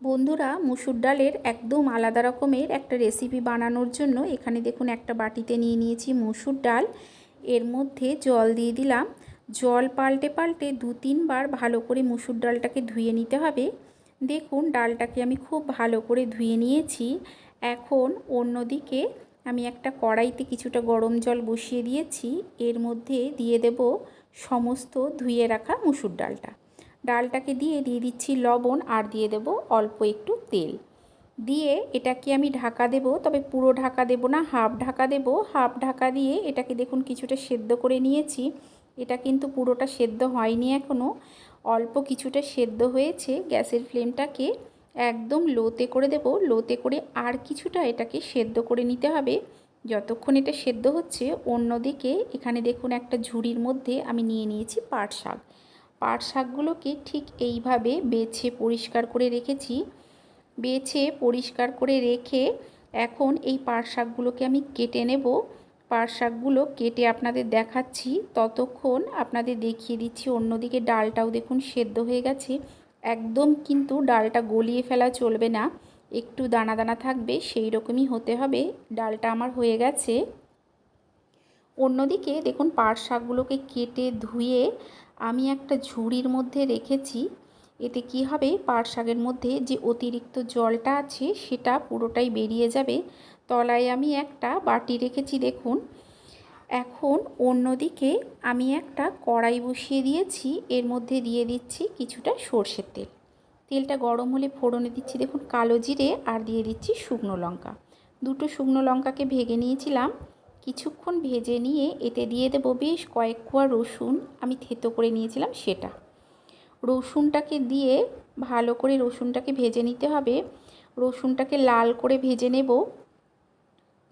বন্ধুরা, মুসুর ডালের একদম আলাদা রকমের একটা রেসিপি বানানোর জন্য এখানে দেখুন একটা বাটিতে নিয়ে নিয়েছি মুসুর ডাল। এর মধ্যে জল দিয়ে দিলাম। জল পাল্টে পাল্টে 2-3 বার ভালো করে মুসুর ডালটাকে ধুয়ে নিতে হবে। দেখুন ডালটাকে আমি খুব ভালো করে ধুয়ে নিয়েছি। এখন অন্যদিকে আমি একটা কড়াইতে কিছুটা গরম জল বসিয়ে দিয়েছি। এর মধ্যে দিয়ে দেব সমস্ত ধুয়ে রাখা মুসুর ডালটাকে দিয়ে দিচ্ছি লবণ, আর দিয়ে দেব অল্প একটু তেল। দিয়ে এটাকে আমি ঢাকা দেব, তবে পুরো ঢাকা দেব না, হাফ ঢাকা দেব। হাফ ঢাকা দিয়ে এটাকে দেখুন কিছুটা সেদ্ধ করে নিয়েছি। এটা কিন্তু পুরোটা সেদ্ধ হয়নি এখনও, অল্প কিছুটা সেদ্ধ হয়েছে। গ্যাসের ফ্লেমটাকে একদম লোতে করে দেব। লোতে করে আর কিছুটা এটাকে সেদ্ধ করে নিতে হবে। যতক্ষণ এটা সেদ্ধ হচ্ছে, অন্যদিকে এখানে দেখুন একটা ঝুড়ির মধ্যে আমি নিয়ে নিয়েছি পাট শাক। পাট শাকগুলোকে ঠিক এইভাবে বেছে পরিষ্কার করে রেখেছি। বেছে পরিষ্কার করে রেখে এখন এই পাট শাকগুলোকে আমি কেটে নেব। পাট শাকগুলো কেটে আপনাদের দেখাচ্ছি, ততক্ষণ আপনাদের দেখিয়ে দিচ্ছি অন্যদিকে ডালটাও দেখুন সেদ্ধ হয়ে গেছে। একদম কিন্তু ডালটা গলিয়ে ফেলা চলবে না, একটু দানা দানা থাকবে, সেই রকমই হতে হবে। ডালটা আমার হয়ে গেছে। অন্যদিকে দেখুন পাট শাকগুলোকে কেটে ধুয়ে আমি একটা ঝুড়ির মধ্যে রেখেছি। এতে কি হবে, পাট শাকের মধ্যে যে অতিরিক্ত জলটা আছে সেটা পুরোটাই বেরিয়ে যাবে। তলায় আমি একটা বাটি রেখেছি দেখুন। এখন অন্যদিকে আমি একটা কড়াই বসিয়ে দিয়েছি। এর মধ্যে দিয়ে দিচ্ছি কিছুটা সর্ষের তেল। তেলটা গরম হলে ফোড়নে দিচ্ছি দেখুন কালো জিরে, আর দিয়ে দিচ্ছি শুকনো লঙ্কা। দুটো শুকনো লঙ্কাকে ভেজে নিয়েছিলাম। কিছুক্ষণ ভেজে নিয়ে এতে দিয়ে দেবো বেশ কয়েক কোয়া রসুন, আমি থেতো করে নিয়েছিলাম সেটা। রসুনটাকে দিয়ে ভালো করে রসুনটাকে ভেজে নিতে হবে। রসুনটাকে লাল করে ভেজে নেব।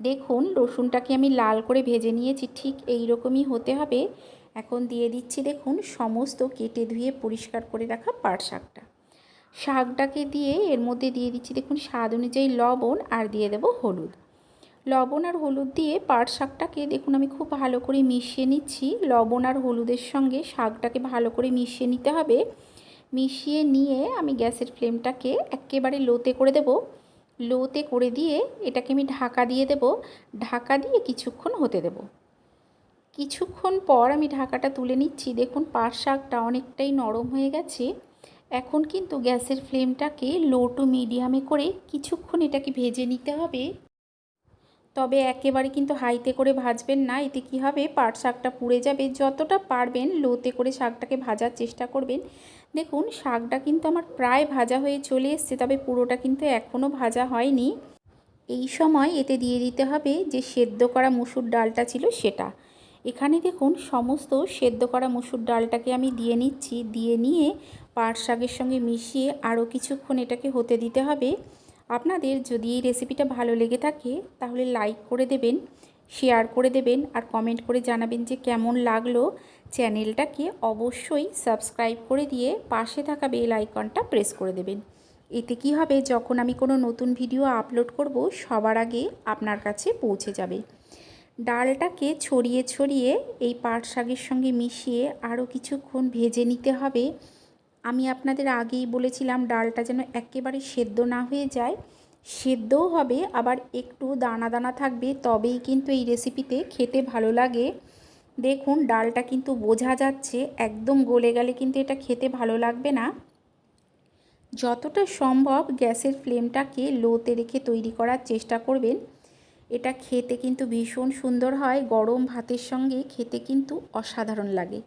দেখুন রসুনটাকে আমি লাল করে ভেজে নিয়েছি, ঠিক এই রকমই হতে হবে। এখন দিয়ে দিচ্ছি দেখুন সমস্ত কেটে ধুয়ে পরিষ্কার করে রাখা পাট শাকটাকে দিয়ে এর মধ্যে দিয়ে দিচ্ছি দেখুন স্বাদ অনুযায়ী লবণ, আর দিয়ে দেব হলুদ। লবণ আর হলুদ দিয়ে পাট শাকটাকে দেখুন আমি খুব ভালো করে মিশিয়ে নিচ্ছি। লবণ আর হলুদের সঙ্গে শাকটাকে ভালো করে মিশিয়ে নিতে হবে। মিশিয়ে নিয়ে আমি গ্যাসের ফ্লেমটাকে একেবারে লোতে করে দেব। লোতে করে দিয়ে এটাকে আমি ঢাকা দিয়ে দেব। ঢাকা দিয়ে কিছুক্ষণ হতে দেব। কিছুক্ষণ পর আমি ঢাকাটা তুলে নিচ্ছি। দেখুন পাট শাকটা অনেকটাই নরম হয়ে গেছে। এখন কিন্তু গ্যাসের ফ্লেমটাকে লো টু মিডিয়ামে করে কিছুক্ষণ এটাকে ভেজে নিতে হবে। তবে একেবারে কিন্তু হাইতে করে ভাজবেন না, এতে কি হবে পাট শাকটা পুড়ে যাবে। যতটা পারবেন লোতে করে শাকটাকে ভাজার চেষ্টা করবেন। দেখুন শাকটা কিন্তু আমার প্রায় ভাজা হয়ে চলে এসছে, তবে পুরোটা কিন্তু এখনও ভাজা হয়নি। এই সময় এতে দিয়ে দিতে হবে যে সেদ্ধ করা মুসুর ডালটা ছিল সেটা। এখানে দেখুন সমস্ত সেদ্ধ করা মুসুর ডালটাকে আমি দিয়ে নিচ্ছি। দিয়ে নিয়ে পাট শাকের সঙ্গে মিশিয়ে আরও কিছুক্ষণ এটাকে হতে দিতে হবে। আপনাদের যদি এই রেসিপিটা ভালো লেগে থাকে তাহলে লাইক করে দেবেন, শেয়ার করে দেবেন, আর কমেন্ট করে জানাবেন যে কেমন লাগলো। চ্যানেলটাকে অবশ্যই সাবস্ক্রাইব করে দিয়ে পাশে থাকা বেল আইকনটা প্রেস করে দেবেন। এতে কি হবে, যখন আমি কোনো নতুন ভিডিও আপলোড করব সবার আগে আপনার কাছে পৌঁছে যাবে। ডালটাকে ছড়িয়ে ছড়িয়ে এই পাট শাকের সঙ্গে মিশিয়ে আরও কিছুক্ষণ ভেজে নিতে হবে। আমি আপনাদের আগেই বলেছিলাম ডালটা যেন একেবারে সেদ্ধ না হয়ে যায়। সেদ্ধও হবে, আবার একটু দানা দানা থাকবে, তবেই কিন্তু এই রেসিপিতে খেতে ভালো লাগে। দেখুন ডালটা কিন্তু বোঝা যাচ্ছে, একদম গলে গেলে কিন্তু এটা খেতে ভালো লাগবে না। যতটা সম্ভব গ্যাসের ফ্লেমটাকে লোতে রেখে তৈরি করার চেষ্টা করবেন। এটা খেতে কিন্তু ভীষণ সুন্দর হয়, গরম ভাতের সঙ্গে খেতে কিন্তু অসাধারণ লাগে।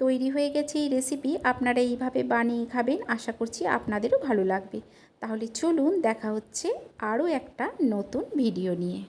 তৈরি হয়ে গেছে এই রেসিপি, আপনারা এইভাবে বানিয়ে খাবেন, আশা করছি আপনাদেরও ভালো লাগবে। তাহলে চলুন দেখা হচ্ছে আরও একটা নতুন ভিডিও নিয়ে।